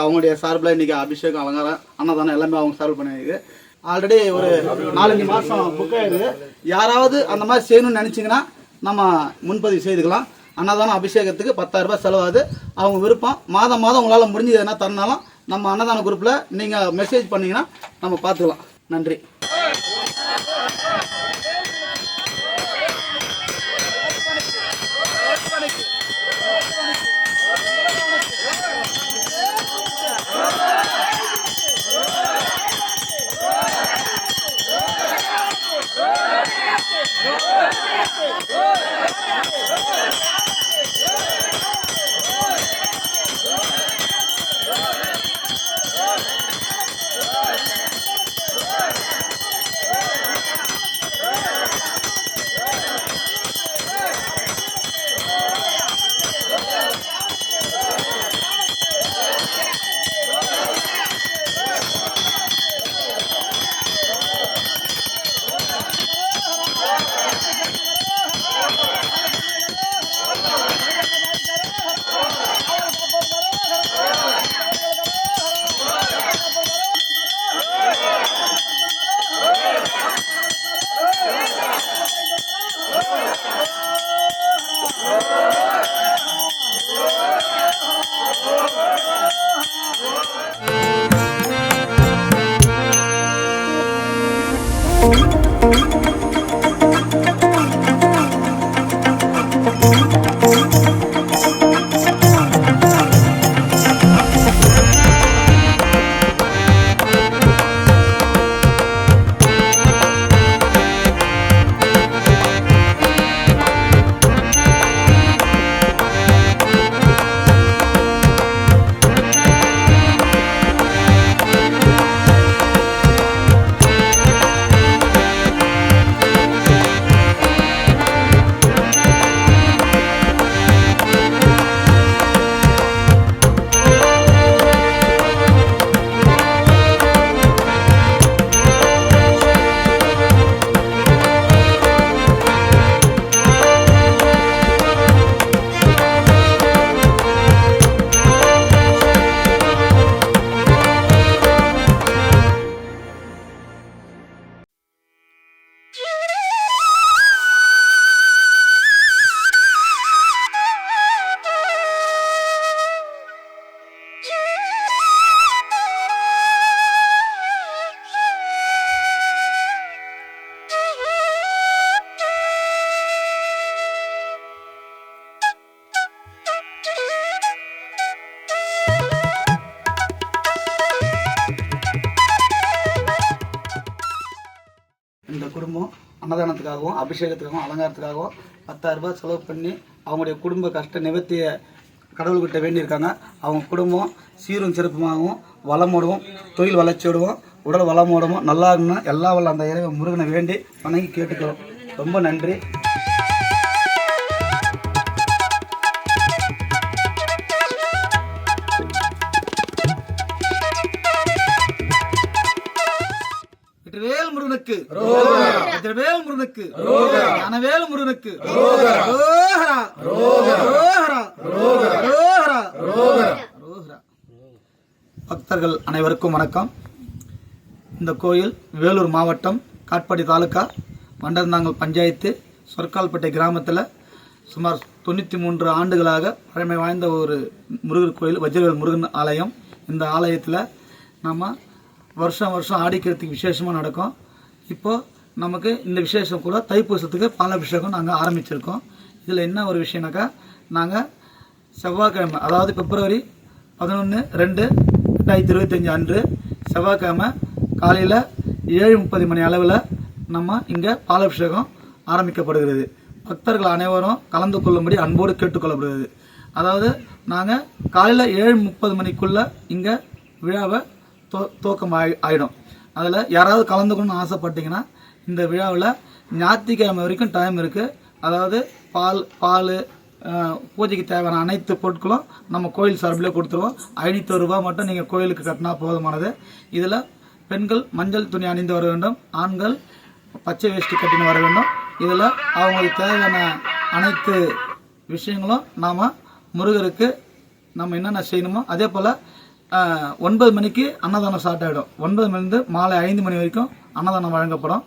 அவங்களுடைய சார்பில் இன்றைக்கி அபிஷேகம் அலங்காரம் அன்னதானம் எல்லாமே அவங்க சார்பில் பண்ணியிருக்கு. ஆல்ரெடி ஒரு 4-5 மாதம் புக் ஆகிடுது. யாராவது அந்த மாதிரி செய்யணும்னு நினச்சிங்கன்னா நம்ம முன்பதிவு செய்துக்கலாம். அன்னதானம் அபிஷேகத்துக்கு 10,000 ரூபாய் செலவாகுது. அவங்க விருப்பம். மாதம் உங்களால் முடிஞ்சது எதனா தரனாலும் நம்ம அன்னதான குரூப்பில் நீங்கள் மெசேஜ் பண்ணிங்கன்னா நம்ம பார்த்துக்கலாம். நன்றி. இந்த குடும்பம் அன்னதானத்துக்காகவும் அபிஷேகத்துக்காகவும் அலங்காரத்துக்காகவும் 10,000 ரூபாய் செலவு பண்ணி அவங்களுடைய குடும்ப கஷ்ட நிவர்த்திய கடவுள்கிட்ட வேண்டியிருக்காங்க. அவங்க குடும்பம் சீரும் சிறப்புமாகவும் வளமோடவும் தொழில் வளர்ச்சியோடவும் உடல் வளமோடவும் நல்லா இருக்கணும். எல்லா வல்ல அந்த இறைவன் முருகனை வேண்டி வணங்கி கேட்டுக்கிறோம். ரொம்ப நன்றி. வெற்றிவேல் முருகனுக்கு வெற்றிவேல் முருகனுக்கு ஞானவேல் முருகனுக்கு பக்தர்கள் அனைவருக்கும் வணக்கம். இந்த கோயில் வேலூர் மாவட்டம் காட்பாடி தாலுகா வண்டர்ந்தாங்கல் பஞ்சாயத்து சொர்க்கால்பேட்டை கிராமத்தில் சுமார் 93 ஆண்டுகளாக பழமை வாய்ந்த ஒரு முருகர் கோயில் வஜ்ரவேல் முருகன் ஆலயம். இந்த ஆலயத்தில் நம்ம வருஷம் ஆடிக்கிறதுக்கு விசேஷமாக நடக்கும். இப்போது நமக்கு இந்த விசேஷம் கூட தைப்பூசத்துக்கு பாலாபிஷேகம் நாங்கள் ஆரம்பிச்சிருக்கோம். இதில் என்ன ஒரு விஷயம்னாக்கா, நாங்கள் செவ்வாய்க்கிழமை, அதாவது பிப்ரவரி 11/2/2025 அன்று செவ்வாய்க்கிழமை காலையில் 7:30 மணி அளவில் நம்ம இங்கே பாலாபிஷேகம் ஆரம்பிக்கப்படுகிறது. பக்தர்கள் அனைவரும் கலந்து கொள்ளும்படி அன்போடு கேட்டுக்கொள்ளப்படுகிறது. அதாவது நாங்கள் காலையில் 7:30 மணிக்குள்ளே இங்கே விழாவை துவக்கம் ஆகிடும். அதில் யாராவது கலந்துக்கணும்னு ஆசைப்பட்டீங்கன்னா இந்த விழாவில் ஞாயிற்றுக்கிழமை வரைக்கும் டைம் இருக்குது. அதாவது பால் பூஜைக்கு தேவையான அனைத்து பொருட்களும் நம்ம கோயில் சார்பிலே கொடுத்துருவோம். 501 ரூபாய் மட்டும் நீங்கள் கோயிலுக்கு கட்டினா போதுமானது. இதில் பெண்கள் மஞ்சள் துணி அணிந்து வர வேண்டும், ஆண்கள் பச்சை வேஷ்டி கட்டின்னு வர வேண்டும். இதில் அவங்களுக்கு தேவையான அனைத்து விஷயங்களும் நாம் முருகருக்கு நம்ம என்னென்ன செய்யணுமோ அதே போல் 9 மணிக்கு அன்னதானம் ஸ்டார்ட் ஆகிடும். 9 மணிலேருந்து மாலை 5 மணி வரைக்கும் அன்னதானம் வழங்கப்படும்.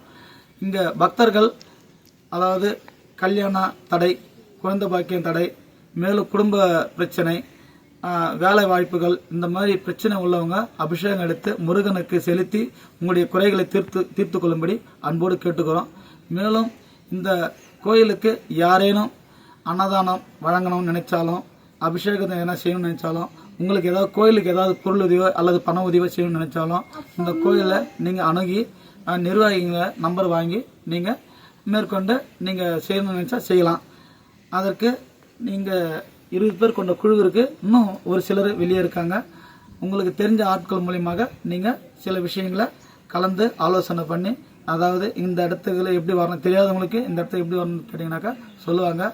இங்கே பக்தர்கள் அதாவது கல்யாண தடை, குழந்தை பாக்கியம் தடை, மேலும் குடும்ப பிரச்சனை, வேலை வாய்ப்புகள், இந்த மாதிரி பிரச்சனை உள்ளவங்க அபிஷேகம் எடுத்து முருகனுக்கு செலுத்தி உங்களுடைய குறைகளை தீர்த்து கொள்ளும்படி அன்போடு கேட்டுக்கிறோம். மேலும் இந்த கோயிலுக்கு யாரேனும் அன்னதானம் வழங்கணும்னு நினைச்சாலும், அபிஷேகத்தை என்ன செய்யணும்னு நினைச்சாலும், உங்களுக்கு ஏதாவது கோயிலுக்கு ஏதாவது பொருள் உதவியோ அல்லது பண உதவியோ செய்யணும்னு நினைச்சாலும் இந்த கோயிலை நீங்கள் அணுகி நிர்வாகிகளை நம்பர் வாங்கி நீங்கள் மேற்கொண்டு நீங்கள் செய்யணும்னு நினச்சா செய்யலாம். அதற்கு நீங்கள் 20 பேர் கொண்ட குழு இருக்குது. இன்னும் ஒரு சிலர் வெளியே இருக்காங்க. உங்களுக்கு தெரிஞ்ச ஆட்கள் மூலியமாக நீங்கள் சில விஷயங்களை கலந்து ஆலோசனை பண்ணி, அதாவது இந்த இடத்துக்கு எப்படி வரணும் தெரியாதவங்களுக்கு இந்த இடத்துக்கு எப்படி வரணும்னு கேட்டிங்கனாக்கா சொல்லுவாங்க.